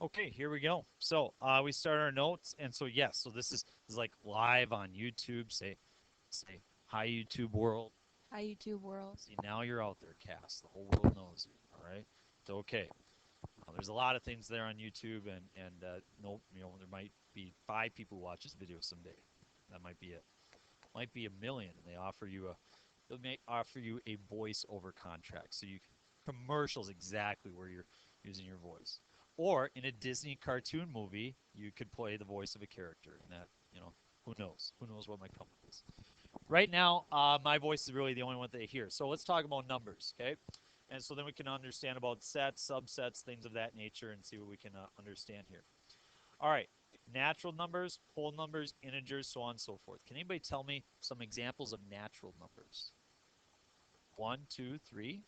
Okay, here we go. So we start our notes, and so yes, so this is like live on YouTube. Say hi YouTube world. Hi, YouTube world. See, now you're out there, Cass. The whole world knows you. All right. So okay. There's a lot of things there on YouTube, and nope, there might be 5 people who watch this video someday. That might be it. Might be a million. And they may offer you a voice over contract, so you commercials exactly where you're using your voice. Or in a Disney cartoon movie, you could play the voice of a character, and that who knows? Who knows what might come of this? Right now, my voice is really the only one that they hear. So let's talk about numbers, okay? And so then we can understand about sets, subsets, things of that nature, and see what we can understand here. All right, natural numbers, whole numbers, integers, so on and so forth. Can anybody tell me some examples of natural numbers? 1, 2, 3.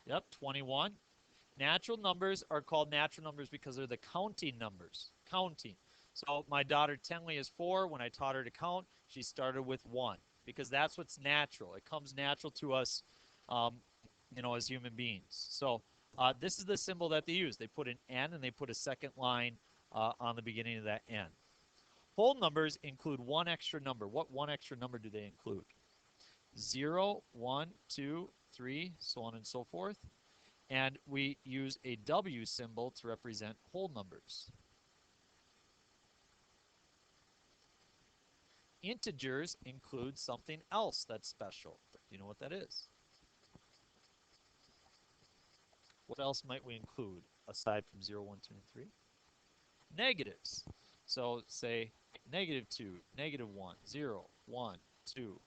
Yep, 21. Natural numbers are called natural numbers because they're the counting numbers. Counting. So my daughter Tenley is 4. When I taught her to count, she started with 1 because that's what's natural. It comes natural to us, um, as human beings. So this is the symbol that they use. They put an N and they put a second line on the beginning of that N. Whole numbers include one extra number. What one extra number do they include? 0, 1, 2, 3, so on and so forth. And we use a W symbol to represent whole numbers. Integers include something else that's special. Do you know what that is? What else might we include aside from 0, 1, 2, and 3? Negatives. So say -2, -1, 0, 1, 2,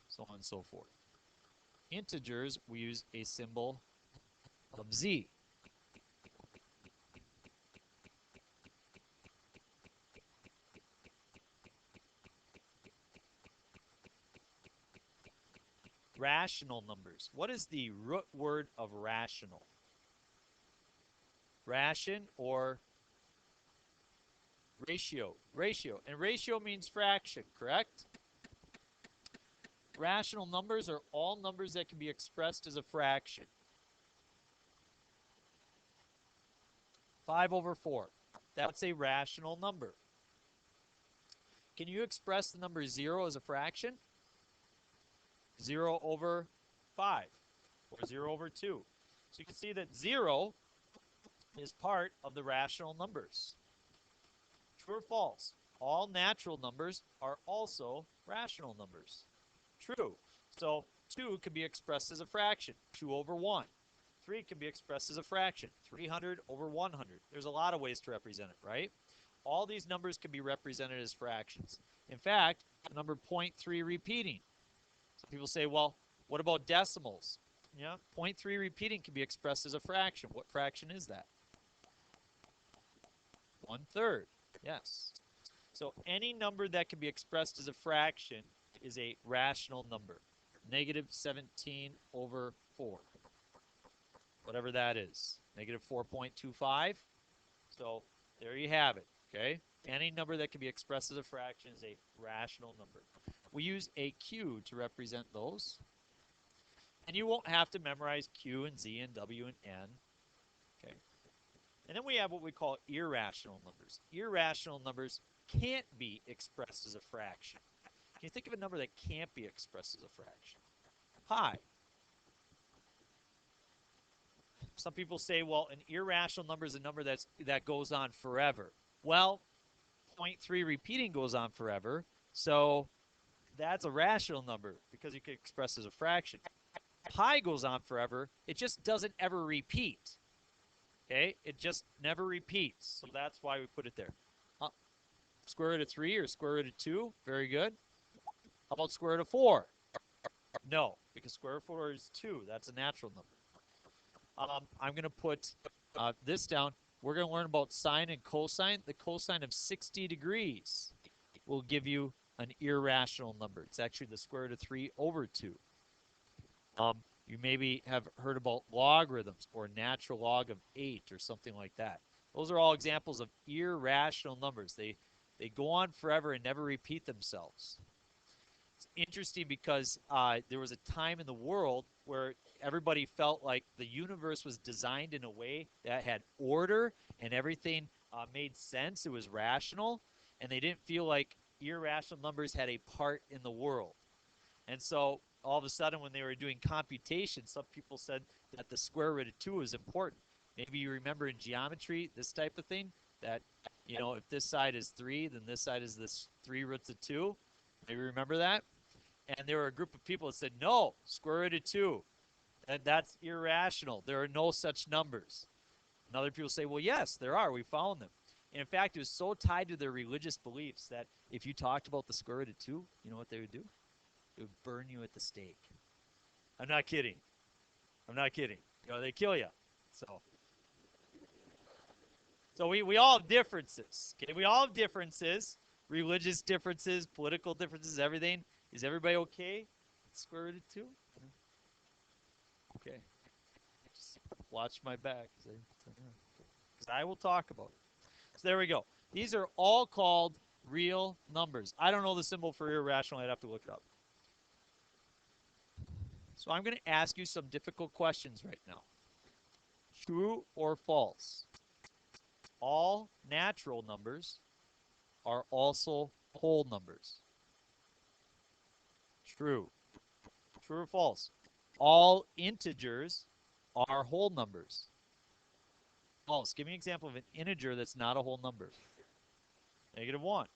so on and so forth. Integers, we use a symbol of Z. Rational numbers. What is the root word of rational? Ration or ratio? Ratio. And ratio means fraction, correct? Rational numbers are all numbers that can be expressed as a fraction. 5/4. That's a rational number. Can you express the number 0 as a fraction? 0/5 or 0/2. So you can see that 0 is part of the rational numbers. True or false? All natural numbers are also rational numbers. True. So 2 can be expressed as a fraction, 2/1. 3 can be expressed as a fraction, 300/100. There's a lot of ways to represent it, right? All these numbers can be represented as fractions. In fact, the number 0.3 repeating. Some people say, well, what about decimals? Yeah, 0.3 repeating can be expressed as a fraction. What fraction is that? 1/3. Yes. So any number that can be expressed as a fraction is a rational number. -17/4. Whatever that is. -4.25. So there you have it. Okay. Any number that can be expressed as a fraction is a rational number. We use a Q to represent those. And you won't have to memorize Q and Z and W and N. Okay. And then we have what we call irrational numbers. Irrational numbers can't be expressed as a fraction. Can you think of a number that can't be expressed as a fraction? Pi. Some people say, well, an irrational number is a number that goes on forever. Well, 0.3 repeating goes on forever, so that's a rational number because you can express as a fraction. Pi goes on forever. It just doesn't ever repeat. Okay? It just never repeats. So that's why we put it there. Square root of 3 or square root of 2. Very good. How about square root of 4? No, because square root of 4 is 2. That's a natural number. I'm going to put this down. We're going to learn about sine and cosine. The cosine of 60 degrees will give you an irrational number. It's actually the square root of 3/2. You maybe have heard about logarithms or natural log of 8 or something like that. Those are all examples of irrational numbers. They go on forever and never repeat themselves. It's interesting because there was a time in the world where everybody felt like the universe was designed in a way that had order and everything made sense. It was rational, and they didn't feel like irrational numbers had a part in the world. And so all of a sudden, when they were doing computation, some people said that the square root of 2 is important. Maybe you remember in geometry, this type of thing, that, if this side is 3, then this side is this 3 roots of 2. Maybe you remember that? And there were a group of people that said, no, square root of 2. And that's irrational. There are no such numbers. And other people say, well, yes, there are. We found them. And in fact, it was so tied to their religious beliefs that if you talked about the square root of 2, you know what they would do? They would burn you at the stake. I'm not kidding. I'm not kidding. They kill you. So we all have differences. Okay, we all have differences, religious differences, political differences, everything. Is everybody okay? Square root of 2? Okay. Just watch my back, because I will talk about it. So there we go. These are all called real numbers. I don't know the symbol for irrational. I'd have to look it up. So I'm going to ask you some difficult questions right now. True or false? All natural numbers are also whole numbers. True. True or false? All integers are whole numbers. False. Give me an example of an integer that's not a whole number. -1.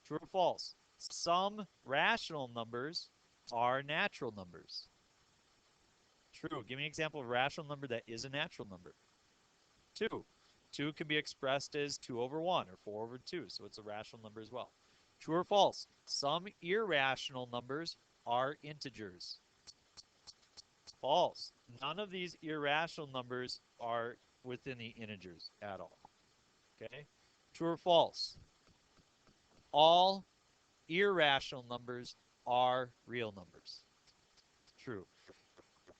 True or false? Some rational numbers are natural numbers. True. Give me an example of a rational number that is a natural number. 2. 2 can be expressed as 2 over 1 or 4 over 2, so it's a rational number as well. True or false? Some irrational numbers are integers. False. None of these irrational numbers are within the integers at all. Okay? True or false? All irrational numbers are real numbers. True.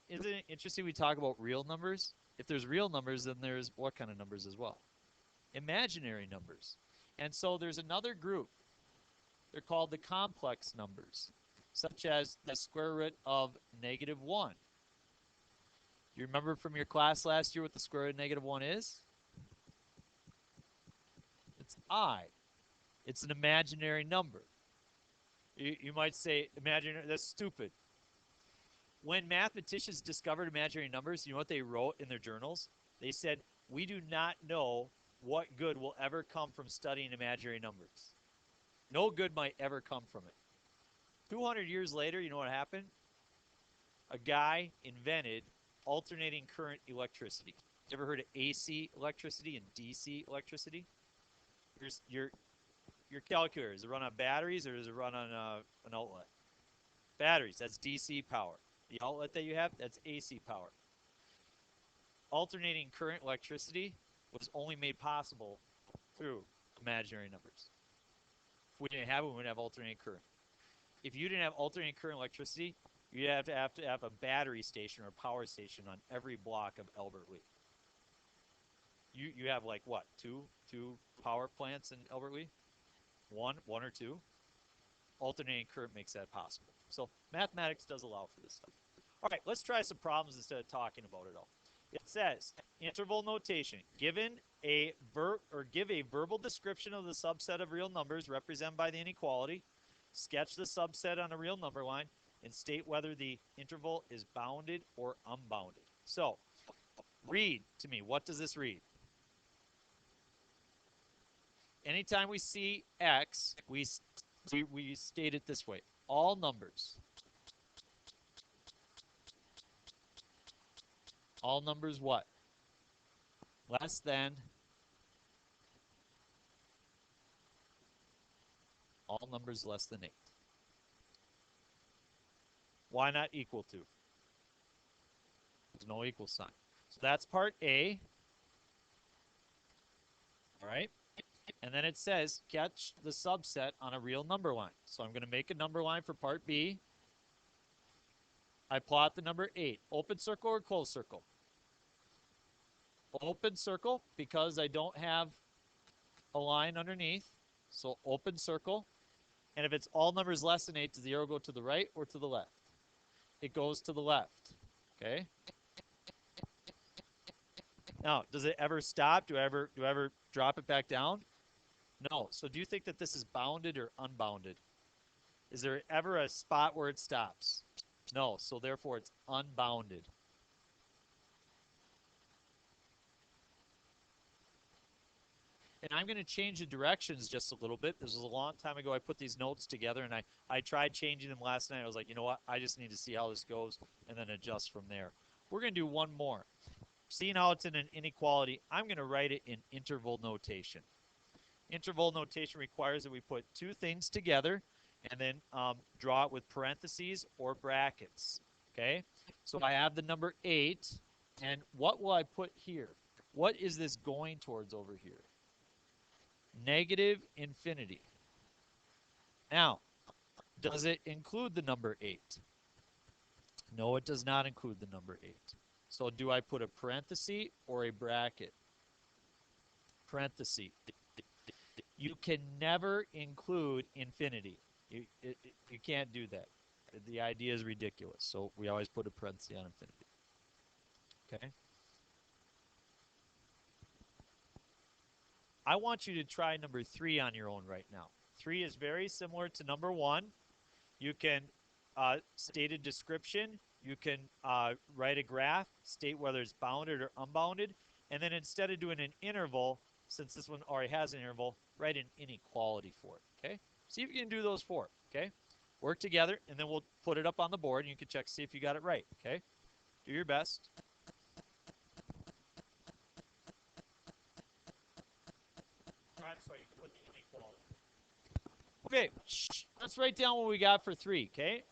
Isn't it interesting we talk about real numbers? If there's real numbers, then there's what kind of numbers as well? Imaginary numbers. And so there's another group. They're called the complex numbers, such as the square root of -1. You remember from your class last year what the square root of -1 is? It's I. It's an imaginary number. You might say, imaginary, that's stupid. When mathematicians discovered imaginary numbers, you know what they wrote in their journals? They said, we do not know what good will ever come from studying imaginary numbers. No good might ever come from it. 200 years later, you know what happened? A guy invented alternating current electricity. You ever heard of AC electricity and DC electricity? Your calculator, does it run on batteries or does it run on an outlet? Batteries, that's DC power. The outlet that you have, that's AC power. Alternating current electricity was only made possible through imaginary numbers. If we didn't have it, we wouldn't have alternating current. If you didn't have alternating current electricity, you'd have to have a battery station or a power station on every block of Albert Lee. You have like what, two power plants in Albert Lee? One or two? Alternating current makes that possible. So mathematics does allow for this stuff. All right, let's try some problems instead of talking about it all. It says, interval notation. Give a verbal description of the subset of real numbers represented by the inequality. Sketch the subset on a real number line and state whether the interval is bounded or unbounded. So, read to me. What does this read? Anytime we see x, we state it this way. All numbers. All numbers what? Less than. All numbers less than 8. Why not equal to? There's no equal sign. So that's part A. All right. And then it says, catch the subset on a real number line. So I'm going to make a number line for part B. I plot the number 8. Open circle or closed circle? Open circle, because I don't have a line underneath. So open circle. And if it's all numbers less than 8, does the arrow go to the right or to the left? It goes to the left. Okay. Now, does it ever stop? Do I ever drop it back down? No. So do you think that this is bounded or unbounded? Is there ever a spot where it stops? No. So therefore it's unbounded. And I'm going to change the directions just a little bit. This was a long time ago I put these notes together, and I tried changing them last night. I was like, you know what? I just need to see how this goes and then adjust from there. We're going to do one more. Seeing how it's in an inequality, I'm going to write it in interval notation. Interval notation requires that we put two things together and then draw it with parentheses or brackets. Okay? So I have the number 8, and what will I put here? What is this going towards over here? Negative infinity. Now, does it include the number 8? No, it does not include the number 8. So do I put a parenthesis or a bracket? Parenthesis. You can never include infinity. You can't do that. The idea is ridiculous. So we always put a parenthesis on infinity. Okay? I want you to try number 3 on your own right now. 3 is very similar to number 1. You can state a description. You can write a graph, state whether it's bounded or unbounded, and then instead of doing an interval, since this one already has an interval, write an inequality for it, okay? See if you can do those 4, okay? Work together, and then we'll put it up on the board, and you can check, see if you got it right, okay? Do your best. I'm sorry, you put the inequality. Okay, let's write down what we got for 3, okay?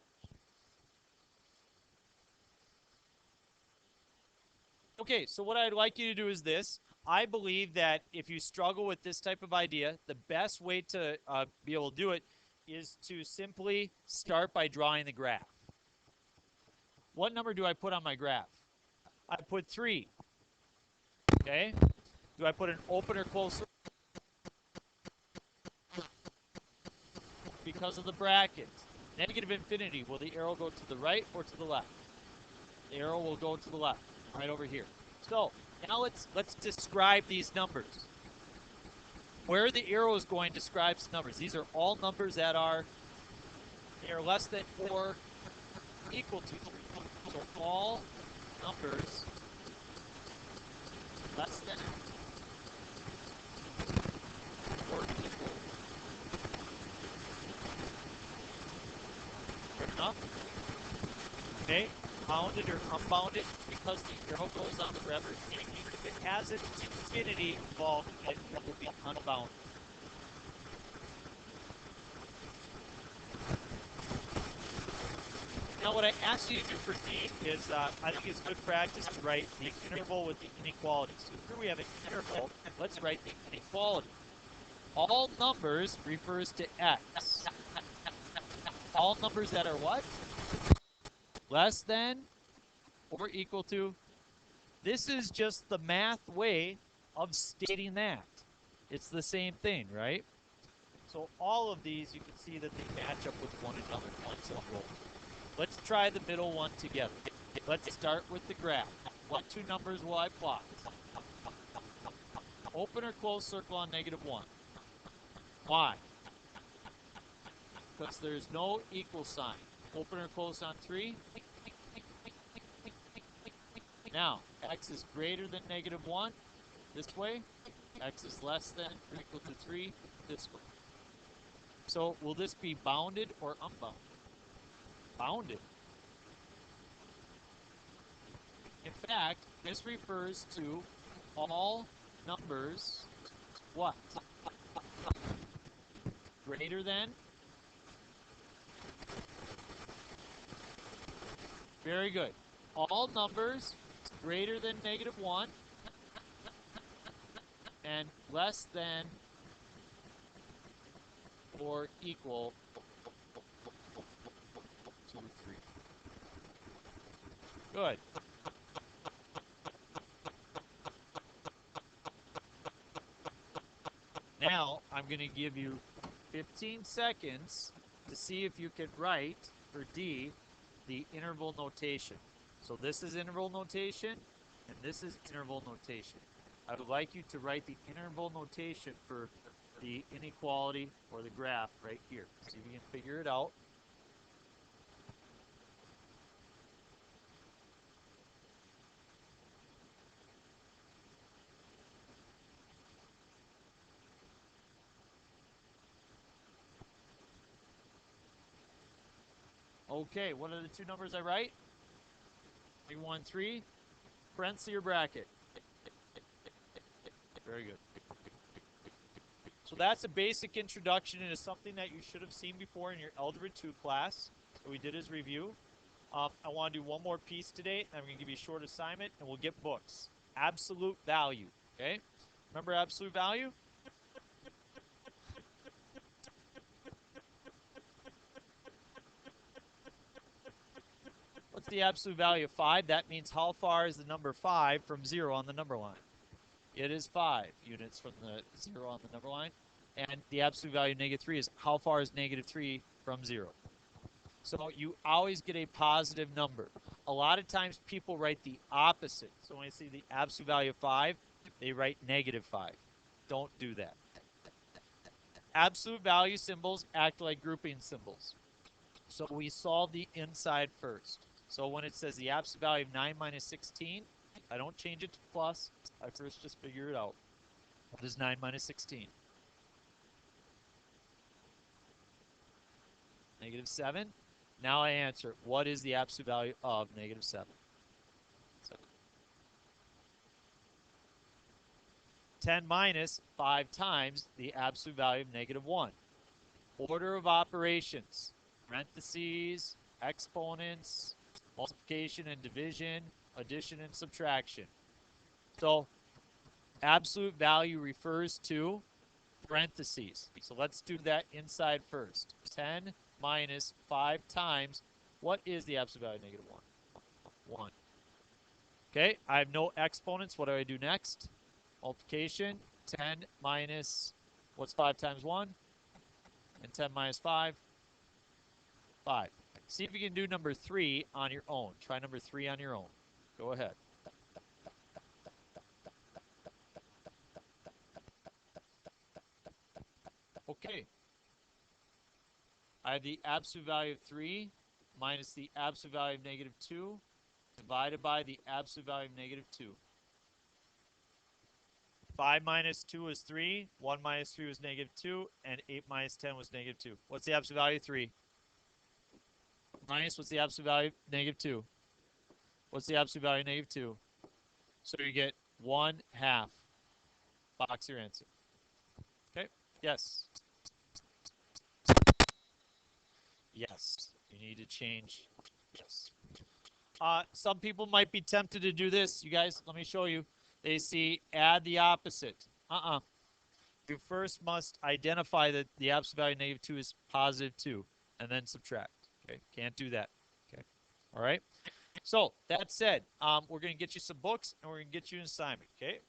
Okay, so what I'd like you to do is this. I believe that if you struggle with this type of idea, the best way to be able to do it is to simply start by drawing the graph. What number do I put on my graph? I put 3. Okay? Do I put an open or close? Because of the bracket. Negative infinity, will the arrow go to the right or to the left? The arrow will go to the left, right over here. So, now let's describe these numbers. Where the arrow is going describes numbers. These are all numbers that are less than or equal to 3. So all numbers less than or equal. Fair enough? Okay, bounded or unbounded, because the arrow goes on forever. If it has an infinity involved, it will be unbounded. Now, what I asked you to do for D is, I think it's good practice to write the interval with the inequality. So here we have an interval. Let's write the inequality. All numbers refers to x. All numbers that are what? Less than or equal to. This is just the math way of stating that. It's the same thing, right? So all of these, you can see that they match up with one another once in a row. Let's try the middle one together. Let's start with the graph. What 2 numbers will I plot? Open or close circle on -1. Why? Because there's no equal sign. Open or close on 3. Now, x is greater than -1 this way. X is less than or equal to 3 this way. So will this be bounded or unbounded? Bounded. In fact, this refers to all numbers what? Greater than? Very good. All numbers greater than -1 and less than or equal to 3. Good. Now, I'm going to give you 15 seconds to see if you can write, for D, the interval notation. So this is interval notation, and this is interval notation. I would like you to write the interval notation for the inequality or the graph right here. See if you can figure it out. Okay, what are the two numbers I write? 313, parenthesis or bracket? Very good. So that's a basic introduction into something that you should have seen before in your Algebra 2 class that we did as review. I want to do one more piece today. I'm going to give you a short assignment, and we'll get books. Absolute value, okay? Remember absolute value? What's the absolute value of 5? That means how far is the number 5 from 0 on the number line? It is 5 units from the 0 on the number line. And the absolute value of negative 3 is how far is negative 3 from 0? So you always get a positive number. A lot of times people write the opposite. So when I see the absolute value of 5, they write negative 5. Don't do that. Absolute value symbols act like grouping symbols. So we solve the inside first. So when it says the absolute value of 9 minus 16, I don't change it to plus. I first just figure it out. What is 9 minus 16? Negative 7. Now I answer, what is the absolute value of negative 7? 10 minus 5 times the absolute value of negative 1. Order of operations, parentheses, exponents, multiplication and division, addition and subtraction. So absolute value refers to parentheses. So let's do that inside first. 10 minus 5 times, what is the absolute value of negative 1? 1. Okay, I have no exponents. What do I do next? Multiplication. 10 minus, what's 5 times 1? And 10 minus 5? 5. See if you can do number 3 on your own. Try number 3 on your own. Go ahead. Okay. I have the absolute value of 3 minus the absolute value of negative 2 divided by the absolute value of negative 2. 5 minus 2 is 3, 1 minus 3 was negative 2, and 8 minus 10 was negative 2. What's the absolute value of 3? Minus, what's the absolute value of negative 2? What's the absolute value of negative 2? So you get 1/2. Box your answer. Okay, yes. Yes, you need to change. Yes. Some people might be tempted to do this. You guys, let me show you. They see add the opposite. You first must identify that the absolute value of negative 2 is positive 2, and then subtract. Okay, can't do that. Okay, all right. So that said, we're going to get you some books, and we're going to get you an assignment. Okay.